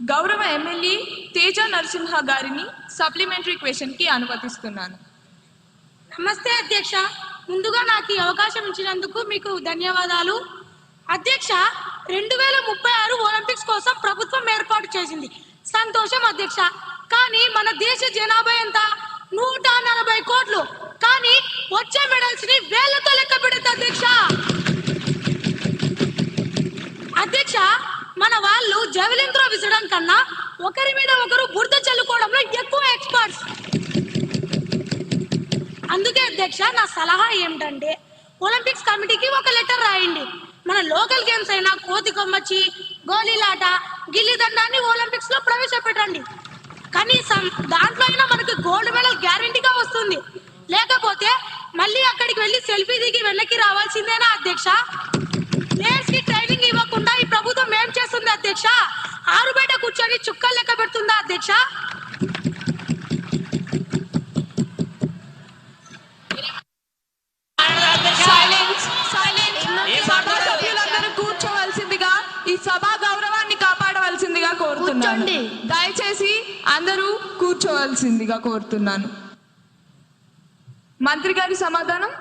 గౌరవ ఎమ్మెల్యే తేజ నరసింహ గారిని సప్లిమెంటరీ క్వశ్చన్కి అనుమతిస్తున్నాను. నమస్తే అధ్యక్ష. ముందుగా నాకు ఈ అవకాశం ఇచ్చినందుకు మీకు ధన్యవాదాలు. అధ్యక్ష, 2036 ఒలింపిక్స్ కోసం ప్రభుత్వం ఏర్పాటు చేసింది. సంతోషం అధ్యక్ష. కానీ మన దేశ జనాభా ఎంత? 140 కోట్లు. కానీ వచ్చే మెడల్స్ ని వేలతో లెక్క పెడతా అధ్యక్ష. అధ్యక్ష, మన వాళ్ళు జెవెలిన్ త్రో విసరడం కన్నా ఒకరి మీద ఒకరు బురద చల్లుకోవడంలో ఎక్కువ ఎక్స్పర్ట్స్. అందుకే అధ్యక్ష, నా సలహా ఏమిటంటే ఒలింపిక్స్ కమిటీకి ఒక లెటర్ రాయండి. మన లోకల్ గేమ్స్ అయినా కోతి కొమ్మచ్చి, గోళీలాట, గిల్లి దండాన్ని ఒలింపిక్స్ లో ప్రవేశపెట్టండి. కనీసం దాంట్లో అయినా మనకి గోల్డ్ మెడల్ గ్యారంటీగా వస్తుంది. లేకపోతే మళ్ళీ అక్కడికి వెళ్ళి సెల్ఫీ దిగి వెనక్కి రావాల్సిందేనా అధ్యక్ష? ప్లేయర్స్ కి ట్రైనింగ్ ఇవ్వకుండా ఈ ప్రభుత్వం ఏం చేస్తుంది అధ్యక్ష? ఆరు బయట కూర్చొని చుక్కలు లెక్క పెడుతుందా అధ్యక్ష? కూర్చోవలసిందిగా, ఈ సభా గౌరవాన్ని కాపాడవలసిందిగా కోరుతున్నాను. దయచేసి అందరూ కూర్చోవలసిందిగా కోరుతున్నాను. మంత్రి గారి సమాధానం.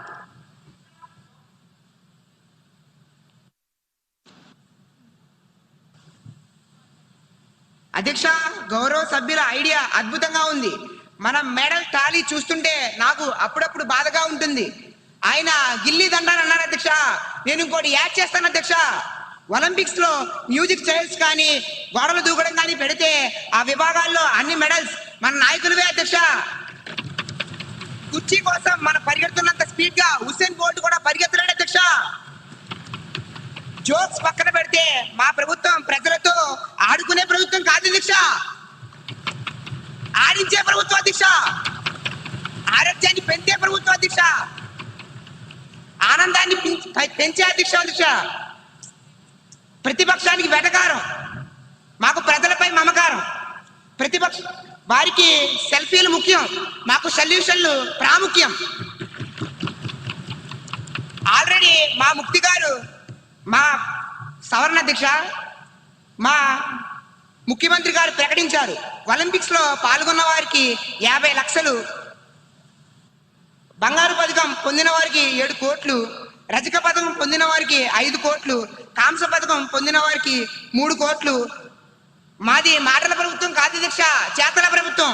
అధ్యక్ష, గౌరవ సభ్యుల ఐడియా అద్భుతంగా ఉంది. మనం మెడల్ టాలీ చూస్తుంటే నాకు అప్పుడప్పుడు బాధగా ఉంటుంది. ఆయన గిల్లీ దండాన్ని అన్నారు అధ్యక్ష. నేను ఇంకోటి యాడ్ చేస్తాను అధ్యక్ష. ఒలింపిక్స్ లో మ్యూజిక్ చైర్స్ కానీ గోడలు దూకడం కానీ పెడితే ఆ విభాగాల్లో అన్ని మెడల్స్ మన నాయకులవే అధ్యక్ష. కుర్చీ కోసం మనం పరిగెడుతున్నంత స్పీడ్ గా హుస్సేన్ బోల్ట్ కూడా పరిగెత్తలేడు అధ్యక్ష. జోక్స్ పక్కన పెడితే మా ప్రభుత్వం ప్రజలతో ఆడుకునే ప్రభుత్వం కాదు అధ్యక్ష, ఆడించే ప్రభుత్వం అధ్యక్ష. ఆరోగ్యాన్ని పెంచే ప్రభుత్వం అధ్యక్ష. ఆనందాన్ని పెంచే అధ్యక్ష. ప్రతిపక్షానికి వెటకారం, మాకు ప్రజలపై మమకారం. ప్రతిపక్ష వారికి సెల్ఫీలు ముఖ్యం, మాకు సొల్యూషన్లు ప్రాముఖ్యం. ఆల్రెడీ మా ముక్తి గారు, మా సవరణ అధ్యక్ష, మా ముఖ్యమంత్రి గారు ప్రకటించారు. ఒలింపిక్స్ లో పాల్గొన్న వారికి 50 లక్షలు, బంగారు పథకం పొందిన వారికి 7 కోట్లు, రజక పథకం పొందిన వారికి 5 కోట్లు, కాంస్య పథకం పొందిన వారికి 3 కోట్లు. మాది మాటల ప్రభుత్వం కాదు అధ్యక్ష, చేతల ప్రభుత్వం.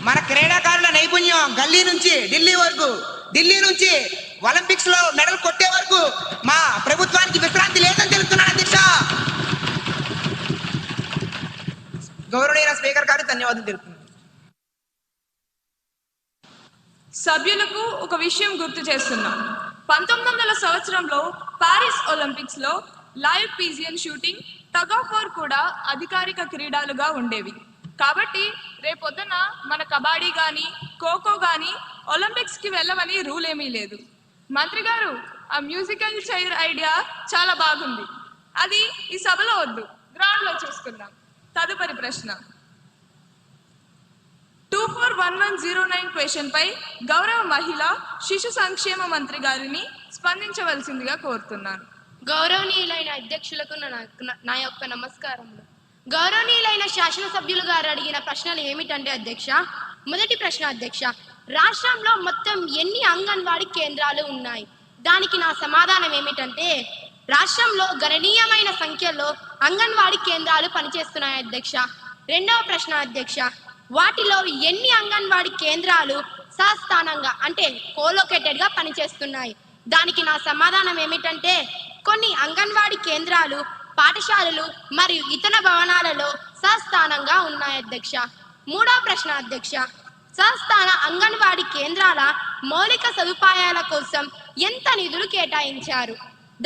మన క్రీడాకారుల నైపుణ్యం గల్లీ నుంచి ఢిల్లీ వరకు, ఢిల్లీ నుంచి ఒలింపిక్స్ లో మెడల్ కొట్టే వరకు మా ప్రభుత్వానికి విశ్రాంతి లేదని తెలుస్తున్నాను అధ్యక్ష. గౌరవనీయ స్పీకర్ గారు ధన్యవాదాలు తెలుపుతున్నాను. సభ్యులకు ఒక విషయం గుర్తు చేస్తున్నాం. 1900 సంవత్సరంలో పారిస్ ఒలింపిక్స్ లో live pigeon shooting, tug of war కూడా అధికారిక క్రీడలుగా ఉండేవి. కాబట్టి రేపొద్దున మన కబడ్డీ కానీ ఖోఖో కానీ ఒలింపిక్స్కి వెళ్ళమని రూల్ ఏమీ లేదు. మంత్రి గారు, ఆ మ్యూజికల్ చైర్ ఐడియా చాలా బాగుంది. అది ఈ సభలో వద్దు, గ్రౌండ్లో చూసుకుందాం. తదుపరి ప్రశ్న. 241109 క్వశ్చన్ పై గౌరవ మహిళా శిశు సంక్షేమ మంత్రి గారిని స్పందించవలసిందిగా కోరుతున్నాను. గౌరవనీయులైన అధ్యక్షులకు నా యొక్క నమస్కారములు. గౌరవనీయులైన శాసనసభ్యులు గారు అడిగిన ప్రశ్నలు ఏమిటంటే అధ్యక్ష, మొదటి ప్రశ్న అధ్యక్ష, రాష్ట్రంలో మొత్తం ఎన్ని అంగన్వాడీ కేంద్రాలు ఉన్నాయి? దానికి నా సమాధానం ఏమిటంటే రాష్ట్రంలో గణనీయమైన సంఖ్యలో అంగన్వాడీ కేంద్రాలు పనిచేస్తున్నాయి అధ్యక్ష. రెండవ ప్రశ్న అధ్యక్ష, వాటిలో ఎన్ని అంగన్వాడీ కేంద్రాలు సస్థానంగా అంటే కోలొకేటెడ్ గా పనిచేస్తున్నాయి? దానికి నా సమాధానం ఏమిటంటే కొన్ని అంగన్వాడీ కేంద్రాలు పాఠశాలలు మరియు ఇతర భవనాలలో సస్థానంగా ఉన్నాయి అధ్యక్ష. మూడవ ప్రశ్న అధ్యక్ష, సస్థాన అంగన్వాడీ కేంద్రాల మౌలిక సదుపాయాల కోసం ఎంత నిధులు కేటాయించారు?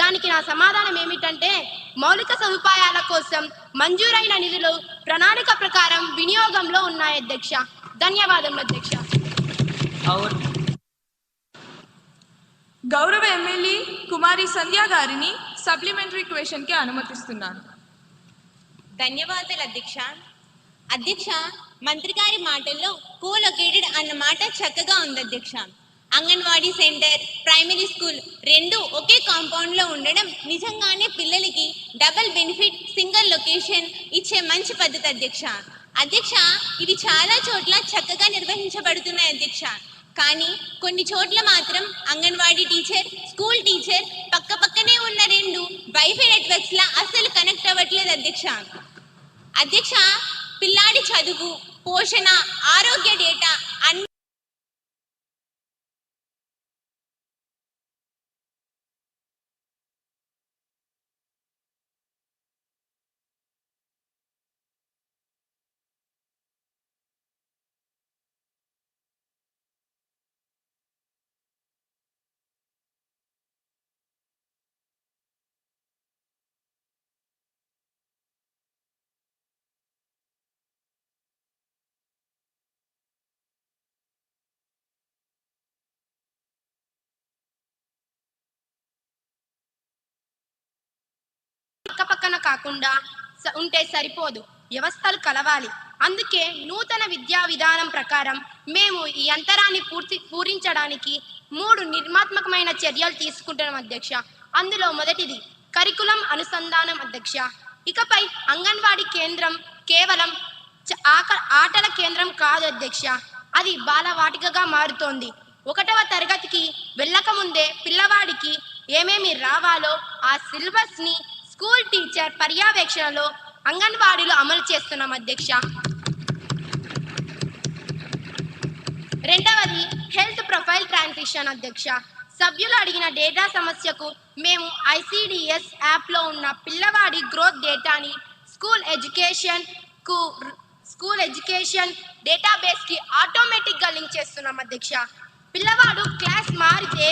దానికి నా సమాధానం ఏమిటంటే మౌలిక సదుపాయాల కోసం మంజూరైన నిధులు ప్రణాళిక ప్రకారం వినియోగంలో ఉన్నాయి అధ్యక్ష. ధన్యవాదములు అధ్యక్ష. గౌరవ ఎమ్మెల్యే కుమారి సంధ్య గారిని సప్లిమెంటరీ క్వశ్చన్ కి అనుమతిస్తున్నాను. ధన్యవాదాలు అధ్యక్ష. అధ్యక్ష, మంత్రి గారి మాటల్లో కోలొకేటెడ్ అన్న మాట చక్కగా ఉంది అధ్యక్ష. అంగన్వాడీ సెంటర్, ప్రైమరీ స్కూల్ రెండు ఒకే కాంపౌండ్లో ఉండడం నిజంగానే పిల్లలకి డబుల్ బెనిఫిట్, సింగిల్ లొకేషన్ ఇచ్చే మంచి పద్ధతి అధ్యక్ష. అధ్యక్ష, ఇది చాలా చోట్ల చక్కగా నిర్వహించబడుతున్నాయి అధ్యక్ష. కానీ కొన్ని చోట్ల మాత్రం అంగన్వాడీ టీచర్, స్కూల్ టీచర్ పక్క పక్కనే ఉన్న రెండు వైఫై నెట్వర్క్స్ లా అస్సలు కనెక్ట్ అవ్వట్లేదు అధ్యక్ష. అధ్యక్ష, పిల్లాడి చదువు, పోషణ, ఆరోగ్య డేటా అన్ని పక్కపక్కన కాకుండా ఉంటే సరిపోదు, వ్యవస్థలు కలవాలి. అందుకే నూతన విద్యా విధానం ప్రకారం మేము ఈ అంతరాన్ని పూరించడానికి 3 నిర్మాత్మకమైన చర్యలు తీసుకుంటున్నాం అధ్యక్ష. అందులో మొదటిది కరికులం అనుసంధానం అధ్యక్ష. ఇకపై అంగన్వాడీ కేంద్రం కేవలం ఆటల కేంద్రం కాదు అధ్యక్ష, అది బాలవాటికగా మారుతోంది. 1వ తరగతికి వెళ్ళక ముందే పిల్లవాడికి ఏమేమి రావాలో ఆ సిలబస్ ని స్కూల్ టీచర్ పర్యవేక్షణలో అంగన్వాడీలో అమలు చేస్తున్నాం అధ్యక్ష. రెండవది హెల్త్ ప్రొఫైల్ ట్రాన్సిషన్ అధ్యక్ష. సభ్యులు అడిగిన డేటా సమస్యకు మేము ICDS యాప్లో ఉన్న పిల్లవాడి గ్రోత్ డేటాని స్కూల్ ఎడ్యుకేషన్ డేటాబేస్కి ఆటోమేటిక్గా లింక్ చేస్తున్నాం అధ్యక్ష. పిల్లవాడు క్లాస్ మారితే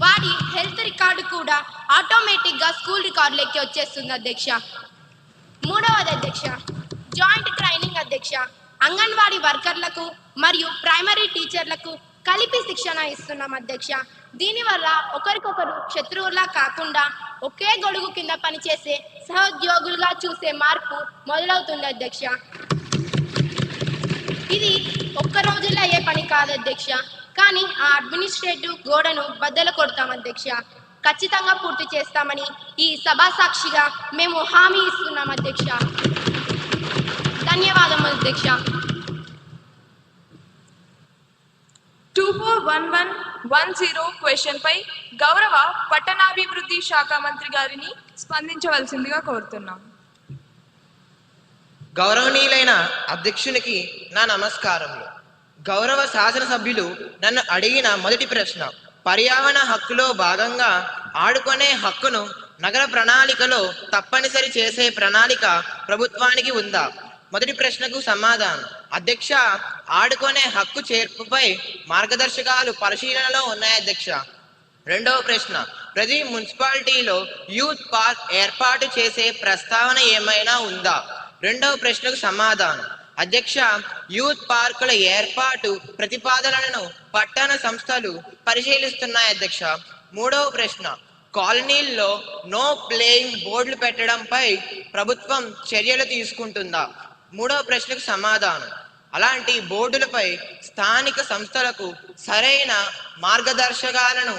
వాడి హెల్త్ రికార్డు కూడా ఆటోమేటిక్గా స్కూల్ రికార్డులోకి వచ్చేస్తుంది అధ్యక్ష. మూడవది అధ్యక్ష జాయింట్ ట్రైనింగ్ అధ్యక్ష. అంగన్వాడీ వర్కర్లకు మరియు ప్రైమరీ టీచర్లకు కలిపి శిక్షణ ఇస్తున్నాం అధ్యక్ష. దీనివల్ల ఒకరికొకరు శత్రువులా కాకుండా ఒకే గొడుగు కింద పనిచేసే సహోద్యోగులుగా చూసే మార్పు మొదలవుతుంది అధ్యక్ష. ఇది ఒక్క రోజుల్లో అయ్యే పని కాదు అధ్యక్ష, కానీ ఆ అడ్మినిస్ట్రేటివ్ గోడను బద్దలు కొడతాం అధ్యక్ష. ఖచ్చితంగా పూర్తి చేస్తామని ఈ సభా సాక్షిగా మేము హామీ ఇస్తున్నాం అధ్యక్ష. ధన్యవాదములు అధ్యక్ష. 241110 క్వశ్చన్ పై గౌరవ పట్టణాభివృద్ధి శాఖ మంత్రి గారిని స్పందించవలసిందిగా కోరుతున్నాం. గౌరవనీయులైన అధ్యక్షునికి నా నమస్కారములు. గౌరవ శాసనసభ్యులు నన్ను అడిగిన మొదటి ప్రశ్న, పర్యావరణ హక్కులో భాగంగా ఆడుకునే హక్కును నగర ప్రణాళికలో తప్పనిసరి చేసే ప్రణాళిక ప్రభుత్వానికి ఉందా? మొదటి ప్రశ్నకు సమాధానం, అధ్యక్ష, ఆడుకునే హక్కు చేర్పుపై మార్గదర్శకాలు పరిశీలనలో ఉన్నాయి అధ్యక్ష. రెండవ ప్రశ్న, ప్రతి మున్సిపాలిటీలో యూత్ పార్క్ ఏర్పాటు చేసే ప్రస్తావన ఏమైనా ఉందా? రెండవ ప్రశ్నకు సమాధానం, అధ్యక్ష, యూత్ పార్కుల ఏర్పాటు ప్రతిపాదనలను పట్టణ సంస్థలు పరిశీలిస్తున్నాయి అధ్యక్ష. మూడవ ప్రశ్న, కాలనీల్లో నో ప్లేయింగ్ బోర్డులు పెట్టడంపై ప్రభుత్వం చర్యలు తీసుకుంటుందా? మూడవ ప్రశ్నకు సమాధానం, అలాంటి బోర్డులపై స్థానిక సంస్థలకు సరైన మార్గదర్శకాలను